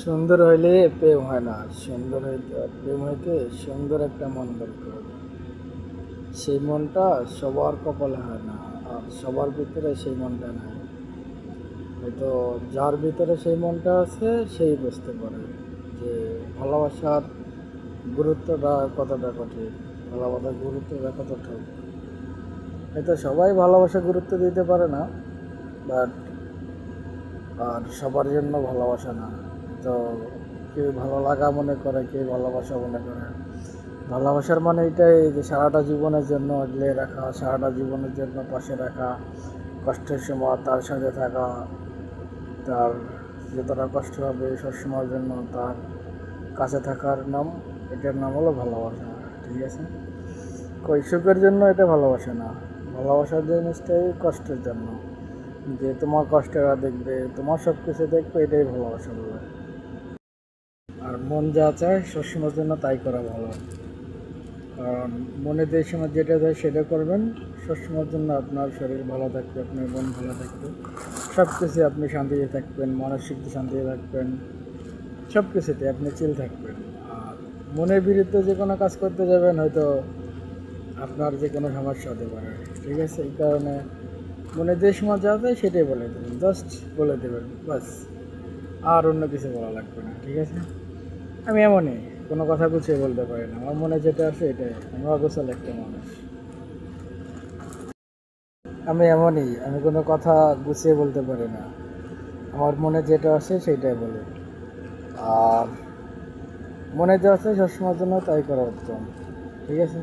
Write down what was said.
সুন্দর হইলে প্রেম হয় না, সুন্দর হইতে প্রেম হইতে সুন্দর একটা মন দরকার। সেই মনটা সবার কপালে হয় না, আর সবার ভিতরে সেই মনটা নাই। হয়তো যার ভিতরে সেই মনটা আছে সেই বুঝতে পারে যে ভালোবাসার গুরুত্বটা কতটা কঠিন, ভালোবাসার গুরুত্বটা কতটা। হয়তো সবাই ভালোবাসা গুরুত্ব দিতে পারে না, বাট আর সবার জন্য ভালোবাসা না। তো কেউ ভালো লাগা মনে করে, কেউ ভালোবাসা মনে করে। ভালোবাসার মানে এটাই যে সারাটা জীবনের জন্য আগলে রাখা, সারাটা জীবনের জন্য পাশে রাখা, কষ্টের সময় তার সাথে থাকা, তার যতটা কষ্ট হবে সবসময়ের জন্য তার কাছে থাকার নাম, এটার নাম হলো ভালোবাসা। ঠিক আছে, সুখের জন্য এটা ভালোবাসা না, ভালোবাসার জিনিসটাই কষ্টের জন্য, যে তোমার কষ্টটা দেখবে, তোমার সব কিছু দেখবে, এটাই ভালোবাসা বলে। আর মন যা চায় সবসময়ের জন্য তাই করা ভালো, কারণ মনে যে সময় যেটা যায় সেটা করবেন। সবসময়ের জন্য আপনার শরীর ভালো থাকবে, আপনার মন ভালো থাকবে, সব কিছু আপনি শান্তিতে থাকবেন, মানসিক শান্তিতে থাকবেন, সব কিছুতে আপনি চিল থাকবেন। আর মনের বিরুদ্ধে যে কোনো কাজ করতে যাবেন, হয়তো আপনার যে কোনো সমস্যা হতে পারে। ঠিক আছে, এই কারণে মনে যে সময় যা যায় সেটাই বলে দেবেন, জাস্ট বলে দেবেন বাস, আর অন্য কিছু বলা লাগবে না। ঠিক আছে, আমি এমনই কোনো কথা গুছিয়ে বলতে পারি না, আমার মনে যেটা আছে এটাই, আমি অগোছাল একটা মানুষ। আমি এমনই, আমি কোনো কথা গুছিয়ে বলতে পারি না, আমার মনে যেটা আছে সেইটাই বলি। আর মনে যা আছে সবসময়ের জন্য তাই করা উত্তম। ঠিক আছে।